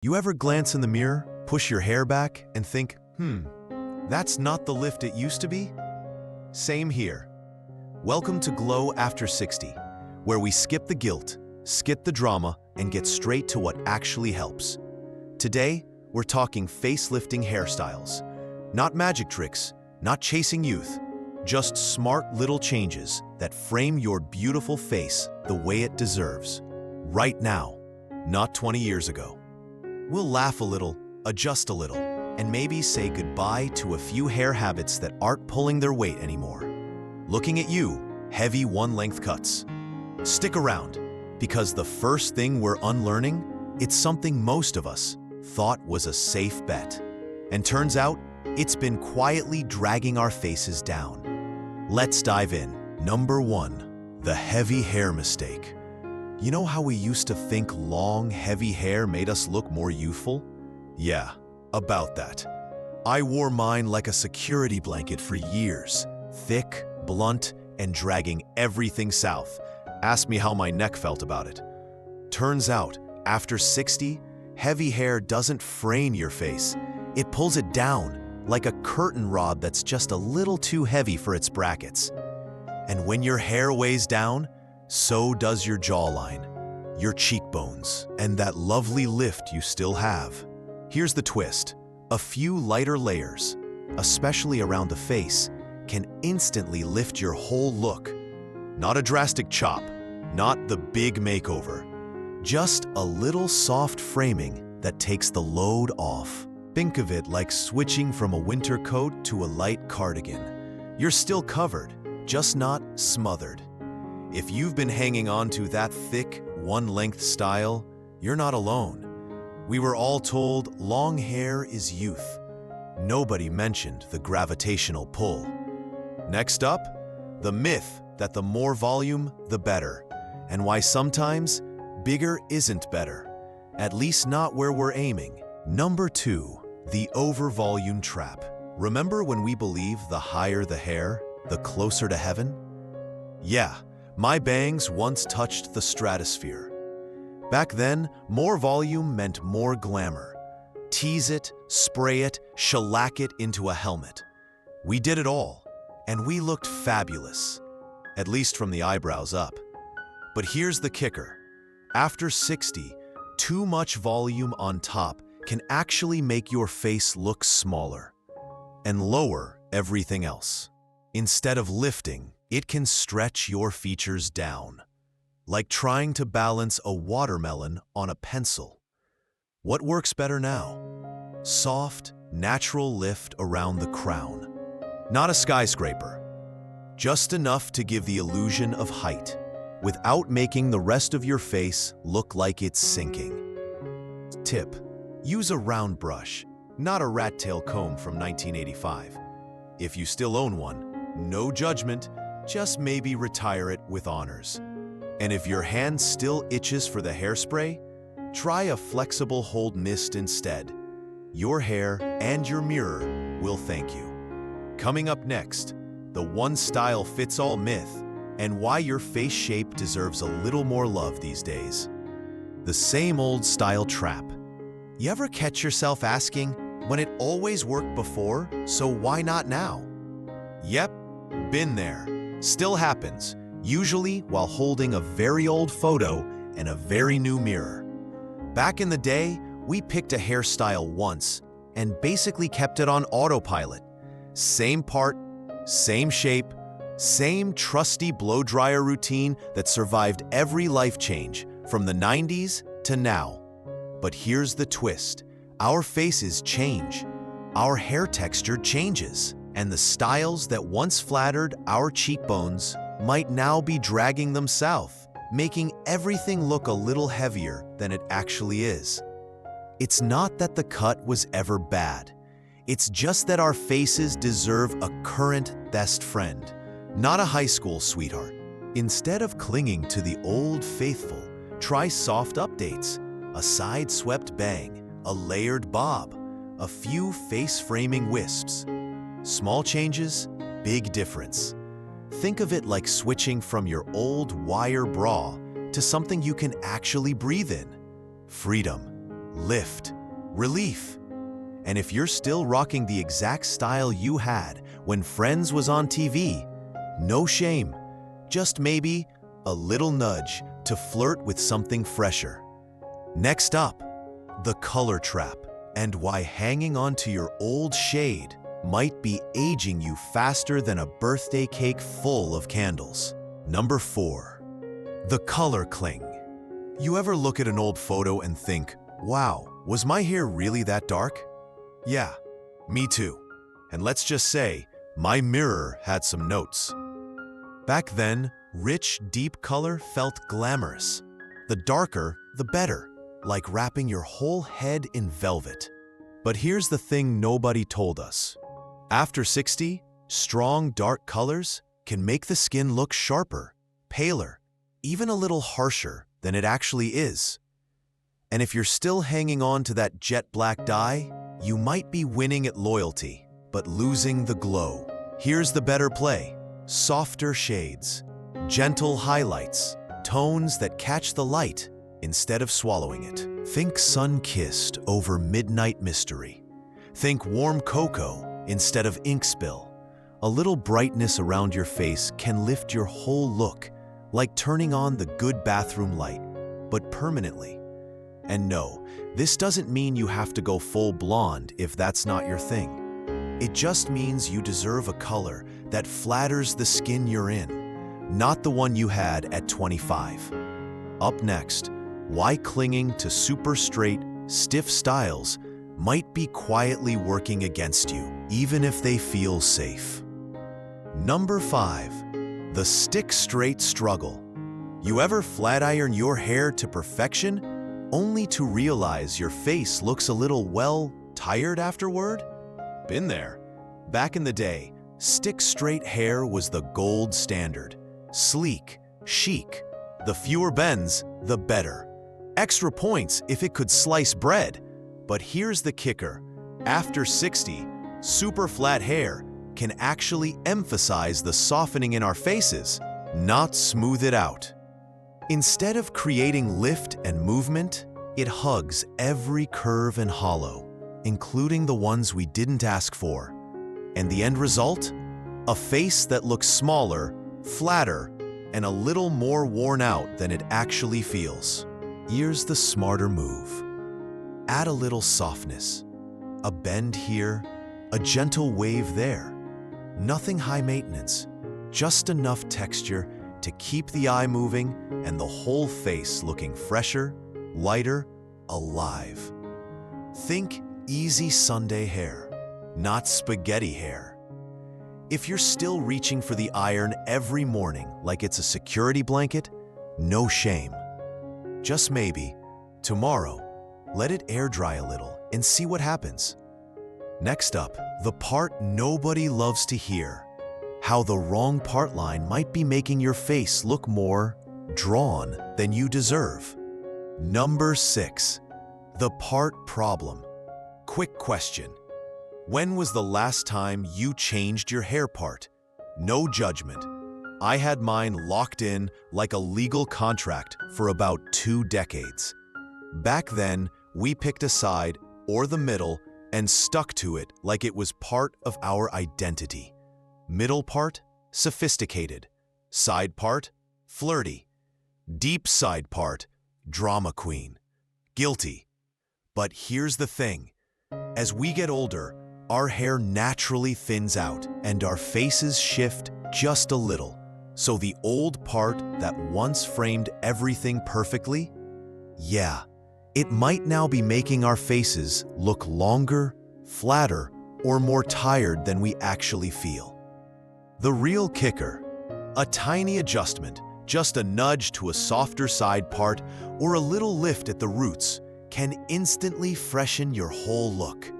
You ever glance in the mirror, push your hair back, and think, that's not the lift it used to be? Same here. Welcome to Glow After 60, where we skip the guilt, skip the drama, and get straight to what actually helps. Today, we're talking facelifting hairstyles. Not magic tricks, not chasing youth, just smart little changes that frame your beautiful face the way it deserves. Right now, not 20 years ago. We'll laugh a little, adjust a little, and maybe say goodbye to a few hair habits that aren't pulling their weight anymore. Looking at you, heavy one-length cuts. Stick around, because the first thing we're unlearning, it's something most of us thought was a safe bet. And turns out, it's been quietly dragging our faces down. Let's dive in. Number 1, the heavy hair mistake. You know how we used to think long, heavy hair made us look more youthful? Yeah, about that. I wore mine like a security blanket for years. Thick, blunt, and dragging everything south. Ask me how my neck felt about it. Turns out, after 60, heavy hair doesn't frame your face. It pulls it down, like a curtain rod that's just a little too heavy for its brackets. And when your hair weighs down, so does your jawline, your cheekbones, and that lovely lift you still have. Here's the twist. A few lighter layers, especially around the face, can instantly lift your whole look. Not a drastic chop, not the big makeover. Just a little soft framing that takes the load off. Think of it like switching from a winter coat to a light cardigan. You're still covered, just not smothered. If you've been hanging on to that thick, one-length style, you're not alone. We were all told long hair is youth. Nobody mentioned the gravitational pull. Next up, the myth that the more volume, the better, and why sometimes bigger isn't better, at least not where we're aiming. Number 2, the over-volume trap. Remember when we believed the higher the hair, the closer to heaven? Yeah. My bangs once touched the stratosphere. Back then, more volume meant more glamour. Tease it, spray it, shellac it into a helmet. We did it all, and we looked fabulous, at least from the eyebrows up. But here's the kicker. After 60, too much volume on top can actually make your face look smaller and lower everything else. Instead of lifting, it can stretch your features down, like trying to balance a watermelon on a pencil. What works better now? Soft, natural lift around the crown. Not a skyscraper, just enough to give the illusion of height, without making the rest of your face look like it's sinking. Tip: use a round brush, not a rat tail comb from 1985. If you still own one, no judgment, just maybe retire it with honors. And if your hand still itches for the hairspray, try a flexible hold mist instead. Your hair and your mirror will thank you. Coming up next, the one-style-fits-all myth and why your face shape deserves a little more love these days. The same old style trap. You ever catch yourself asking, when it always worked before, so why not now? Yep, been there. Still happens, usually while holding a very old photo and a very new mirror. Back in the day, we picked a hairstyle once and basically kept it on autopilot. Same part, same shape, same trusty blow dryer routine that survived every life change from the 90s to now. But here's the twist. Our faces change. Our hair texture changes. And the styles that once flattered our cheekbones might now be dragging them south, making everything look a little heavier than it actually is. It's not that the cut was ever bad. It's just that our faces deserve a current best friend, not a high school sweetheart. Instead of clinging to the old faithful, try soft updates, a side-swept bang, a layered bob, a few face-framing wisps. Small changes, big difference. Think of it like switching from your old wire bra to something you can actually breathe in. Freedom. lift, relief. And if you're still rocking the exact style you had when Friends was on TV, no shame, just maybe a little nudge to flirt with something fresher. Next up, the color trap and why hanging on to your old shade might be aging you faster than a birthday cake full of candles. Number 4, the color cling. You ever look at an old photo and think, wow, was my hair really that dark? Yeah, me too. And let's just say, my mirror had some notes. Back then, rich, deep color felt glamorous. The darker, the better, like wrapping your whole head in velvet. But here's the thing nobody told us. After 60, strong, dark colors can make the skin look sharper, paler, even a little harsher than it actually is. And if you're still hanging on to that jet black dye, you might be winning at loyalty, but losing the glow. Here's the better play: softer shades, gentle highlights, tones that catch the light instead of swallowing it. Think sun-kissed over midnight mystery. Think warm cocoa instead of ink spill. A little brightness around your face can lift your whole look, like turning on the good bathroom light, but permanently. And no, this doesn't mean you have to go full blonde if that's not your thing. It just means you deserve a color that flatters the skin you're in, not the one you had at 25. Up next, why clinging to super straight, stiff styles might be quietly working against you, even if they feel safe. Number 5, the stick straight struggle. You ever flat iron your hair to perfection, only to realize your face looks a little, well, tired afterward? Been there. Back in the day, stick straight hair was the gold standard. Sleek, chic. The fewer bends, the better. Extra points if it could slice bread. But here's the kicker. After 60, super flat hair can actually emphasize the softening in our faces, not smooth it out. Instead of creating lift and movement, it hugs every curve and hollow, including the ones we didn't ask for. And the end result? A face that looks smaller, flatter, and a little more worn out than it actually feels. Here's the smarter move. Add a little softness. A bend here, a gentle wave there. Nothing high maintenance, just enough texture to keep the eye moving and the whole face looking fresher, lighter, alive. Think easy Sunday hair, not spaghetti hair. If you're still reaching for the iron every morning like it's a security blanket, no shame. Just maybe, tomorrow, let it air dry a little and see what happens. Next up, the part nobody loves to hear. How the wrong part line might be making your face look more drawn than you deserve. Number 6, the part problem. Quick question. When was the last time you changed your hair part? No judgment. I had mine locked in like a legal contract for about 2 decades. Back then, we picked a side or the middle and stuck to it like it was part of our identity. Middle part, sophisticated. Side part, flirty. Deep side part, drama queen. Guilty. But here's the thing. As we get older, our hair naturally thins out and our faces shift just a little. So the old part that once framed everything perfectly, yeah, it might now be making our faces look longer, flatter, or more tired than we actually feel. The real kicker, a tiny adjustment, just a nudge to a softer side part or a little lift at the roots can instantly freshen your whole look.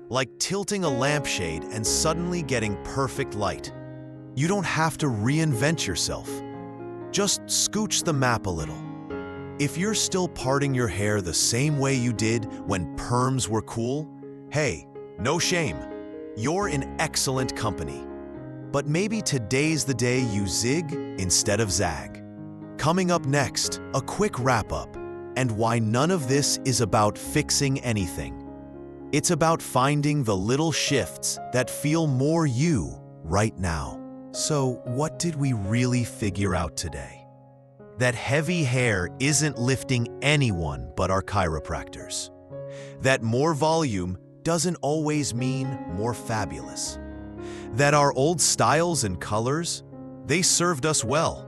Like tilting a lampshade and suddenly getting perfect light. You don't have to reinvent yourself. Just scooch the map a little. If you're still parting your hair the same way you did when perms were cool, hey, no shame. You're in excellent company. But maybe today's the day you zig instead of zag. Coming up next, a quick wrap-up and why none of this is about fixing anything. It's about finding the little shifts that feel more you right now. So, what did we really figure out today? That heavy hair isn't lifting anyone but our chiropractors. That more volume doesn't always mean more fabulous. That our old styles and colors, they served us well,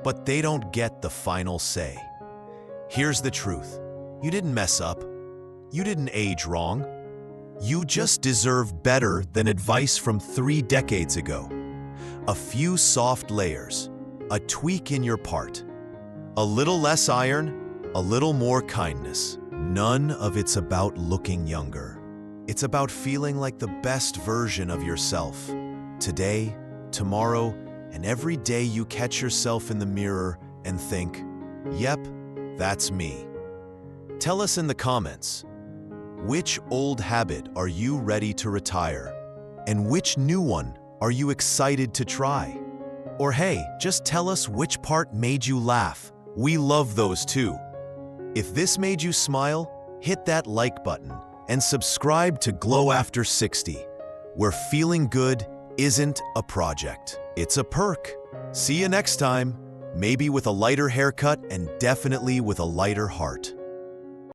but they don't get the final say. Here's the truth. You didn't mess up. You didn't age wrong. You just deserve better than advice from 3 decades ago. A few soft layers, a tweak in your part, a little less iron, a little more kindness. None of it's about looking younger. It's about feeling like the best version of yourself. Today, tomorrow, and every day you catch yourself in the mirror and think, yep, that's me. Tell us in the comments, which old habit are you ready to retire? And which new one are you excited to try? Or hey, just tell us which part made you laugh. We love those too. If this made you smile, hit that like button and subscribe to Glow After 60, where feeling good isn't a project, it's a perk. See you next time, maybe with a lighter haircut and definitely with a lighter heart.